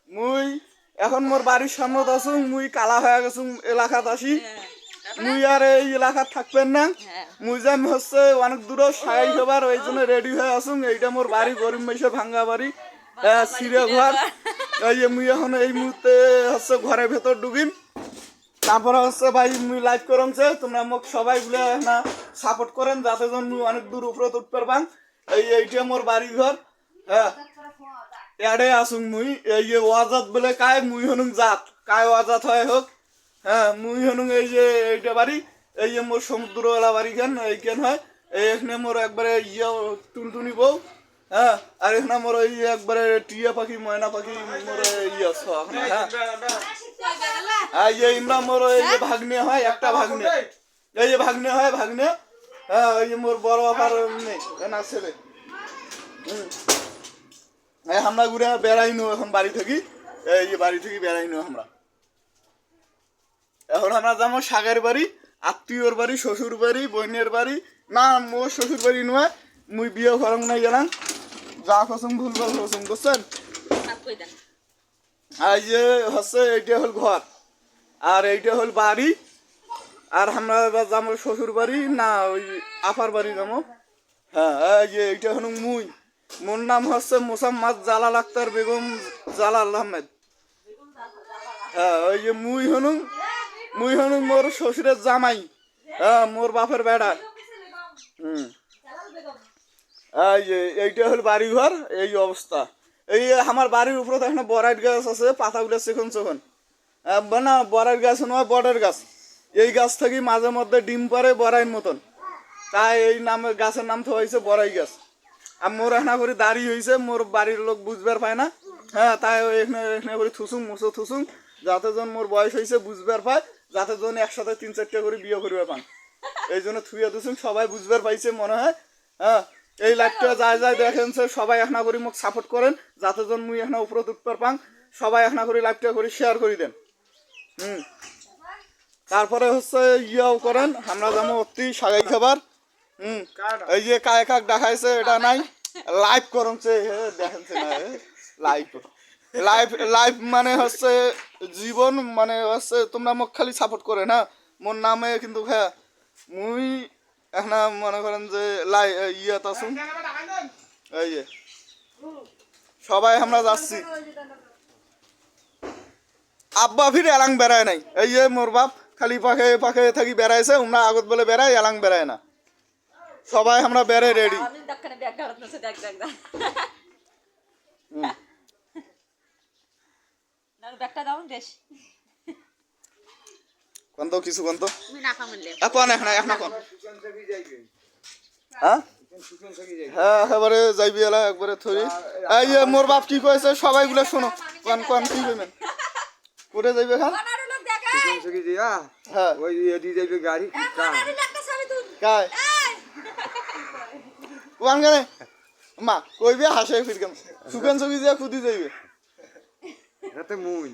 মুই এখন মোর বাড়ির সামনে আছো, মুই কালা হয়ে গেছো এলাকাত আসি। মুই আর এই এলাকাত থাকবেন না। মুই যাম হচ্ছে অনেক দূরে সাই খাবার, ওই জন্য রেডি হয়ে আসুন। এইটা মোর বাড়ি, গরিব মেশে ভাঙ্গা বাড়ি, সিরে ঘর। এই যে মুই এখন এই মুহূর্তে হচ্ছে ঘরের ভেতর ঢুকিম। তারপরে হচ্ছে ভাই মুই লাইভ করছে, তোমরা মোক সবাই বলে না সাপোর্ট করেন যাতে জন মুই অনেক দূর উপরে উঠতে পারবাম। এইটা মোর বাড়ি ঘর। হ্যাঁ এড়ে আসুন মুই। এই যে ওয়াজাত বলে কায়, মুই হনুং জাত কায় ওয়াজাত হয় হোক। হ্যাঁ মুই হনুং এই যে এইটা বাড়ি, এই যে মোর সমুদ্র এলা বাড়ি খান এইখান হয়। এখানে মোর একবারে ইয়ে টুনটুনি বউ। হ্যাঁ আর এখানে মোর ওই একবারে টিয়া পাখি ময়না পাখি মোর ইয়ে হ্যাঁ। এই যে ইমরা মোর এই যে ভাগ্নে হয়, একটা ভাগ্নে, এই যে ভাগ্নে হয় ভাগ্নে। হ্যাঁ ওই যে মোর বড় বাবার মেয়ে না ছেলে। আমরা ঘুরে বেড়াইনো এখন বাড়ি থেকে, এই যে বাড়ি থেকে বেড়াইনো আমরা। এখন আমরা যাবো সাগের বাড়ি, আত্মীয়র বাড়ি, শ্বশুর বাড়ি, বোনের বাড়ি। না মোর শ্বশুর বাড়ি নয়, মুই বিয়ে করং নাই গেলাম। যা কসম ভুলভাল কসম বুঝছেন। এই যে হচ্ছে এইটা হল ঘর আর এইটা হল বাড়ি। আর আমরা এবার যাবো শ্বশুর বাড়ি, না ওই আপার বাড়ি যাবো। হ্যাঁ এই যে এইটা হল মুই। মোর নাম হচ্ছে মোসাম্মদ জালাল আক্তার বেগম জালাল আহমেদ। হ্যাঁ ওই যে মুই হনুং মোর শ্বশুরের জামাই। হ্যাঁ মোর বাপের বেড়া। এই যে এইটা হল বাড়ি ঘর, এই অবস্থা। এই আমার বাড়ির উপরে তো একটা বড়াইট গাছ আছে, পাতাগুলো চেখন চেখন। না বড়াইট গাছ নয়, বড়ের গাছ। এই গাছ থেকে মাঝে মধ্যে ডিম পরে বড়াইয়ের মতন, তাই এই নামের গাছের নাম তো হয়েছে বড়াই গাছ। আর মোর এখানে করে দাঁড়িয়ে হয়েছে, মোর বাড়ির লোক বুঝবার পায় না। হ্যাঁ তাই এখানে এখানে করে থুসুং মুসো থুসুং, যাতে জন মোর বয়স হয়েছে বুঝবার পায়, যাতে জন একসাথে 3-4টা করে বিয়ে করবে পান। এই জন্য থুয়ে থুসুং সবাই বুঝবার পাইছে মনে হয়। হ্যাঁ এই লাইভটা যায় যায় দেখেন সবাই এখানে করে মোক সাপোর্ট করেন, যাতে জন মুই এখানে উপরে উঠবার পান। সবাই এখানে করে লাইভটা করে শেয়ার করে দেন। তারপরে হচ্ছে ইয়েও করেন, আমরা যাবো অতি সাগাই খাবার। এই যে কায় কাক দেখাইছে এটা নাই, লাইভ করছে দেখেনছে না, লাইভ লাইভ লাইভ মানে হচ্ছে জীবন, মানে হচ্ছে তোমরা মোক খালি সাপোর্ট করে না মোর নামে। কিন্তু হ্যাঁ মুই এখন মনে করেন যে ইয়েত আসুন। এই যে সবাই আমরা যাচ্ছি। আব্বা ফিরে এলাং বেড়ায় নাই। এই যে মোর বাপ খালি পাখে পাখে থাকি বেড়াইছে, আমরা আগত বলে বেড়াই, এলাং বেড়ায় না। সবাই আমরা বেড়ে রেডি। কোন তো কিছু কোন তো এখন এখন কোন হ্যাঁ হ্যাঁ একেবারে যাইবি এলা একবারে থরি। এই যে মোর বাপ কি কয়েছে সবাই গুলো শোনো, কোন কোন কি কইবেন করে যাইবে খান। হ্যাঁ ওই দিয়ে যাইবে গাড়ি কায় কোন গানে মা কইবে হাসে ফিরকাম সুকেন সকি দিয়া খুদি যাইবে এতে মুই।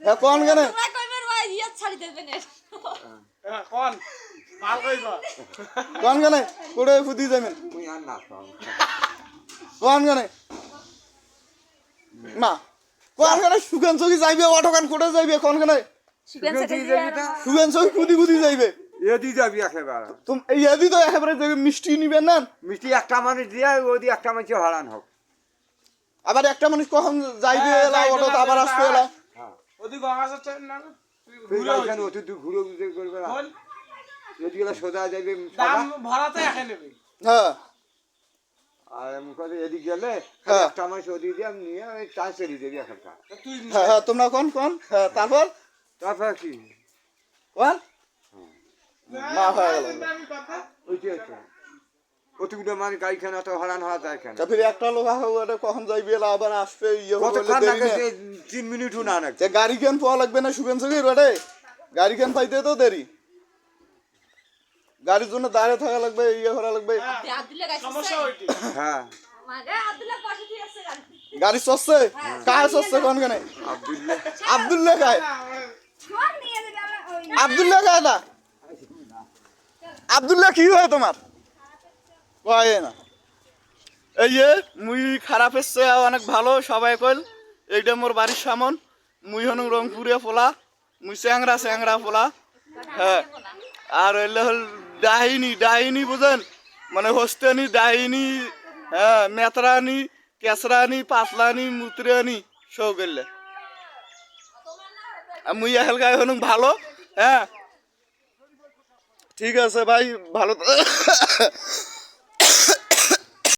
হ্যাঁ কোন গানে কইবেন ওই ইয়া ছাড়ি দেবেন হ্যাঁ কোন মাল কইবা কোন গানে কোড়ে খুদি যাবেন মুই আর না কোন গানে মা কোন গানে সুকেন সকি যাইবে অটোকান কোড়ে যাইবে কোন গানে সুকেন সকি খুদি খুদি যাইবে এদি যাবি একেবারে তুমি এদি তো একেবারে মিষ্টি নিবেন না, মিষ্টি একটা মানুষ দিয়ে ওদি একটা মানুষ হারান হোক। আবার একটা মানুষ কখন যাইবে এলা অটো আবার আসবে এলা ওদি গঙ্গা যাচ্ছে না ঘুরে ওখানে ওতে তুই ঘুরে ঘুরে করবে না যদি এলা সোজা যাইবে দাম ভাড়াতে একা নেবে। হ্যাঁ আর মুখে এদি গেলে একটা মানুষ ওদি দিয়ে নিয়ে ওই চার্জ এদি দেবি এখানটা। হ্যাঁ হ্যাঁ তোমরা কোন কোন হ্যাঁ তারপর তারপর কি কোন না হয়ে গেল ওইটাই আছে কতগুলো মানে গাড়িখানা তো হারান হওয়া যায় কেন। তারপরে একটা লোক কখন যাইবে এলা আবার আসবে ইয়ে হবে 3 মিনিটও না না গাড়ি কেন পাওয়া লাগবে না সুগেন সঙ্গে রোডে গাড়ি কেন পাইতে তো দেরি, গাড়ির জন্য দাঁড়িয়ে থাকা লাগবে ইয়ে করা লাগবে। হ্যাঁ গাড়ি চলছে কায় চলছে কোন কেন আব্দুল্লাহ কায় আব্দুল্লাহ কায় না আব্দুল্লাহ কি হয় তোমার কয় না। এই যে মুই খারাপ এসছে অনেক ভালো সবাই কইল। এইটা মোর বাড়ির সামন মুই হন রংপুরে ফোলা মুই চ্যাংরা চ্যাংরা ফোলা হ্যাঁ আর হইলে হল ডাহিনী ডাহিনী বুঝেন মানে হোস্টেনি ডাহিনী হ্যাঁ মেতরানি কেসরানি পাতলানি মুতরানি সব গেলে মুই এখন গায়ে হলুম ভালো হ্যাঁ ঠিক আছে ভাই ভালো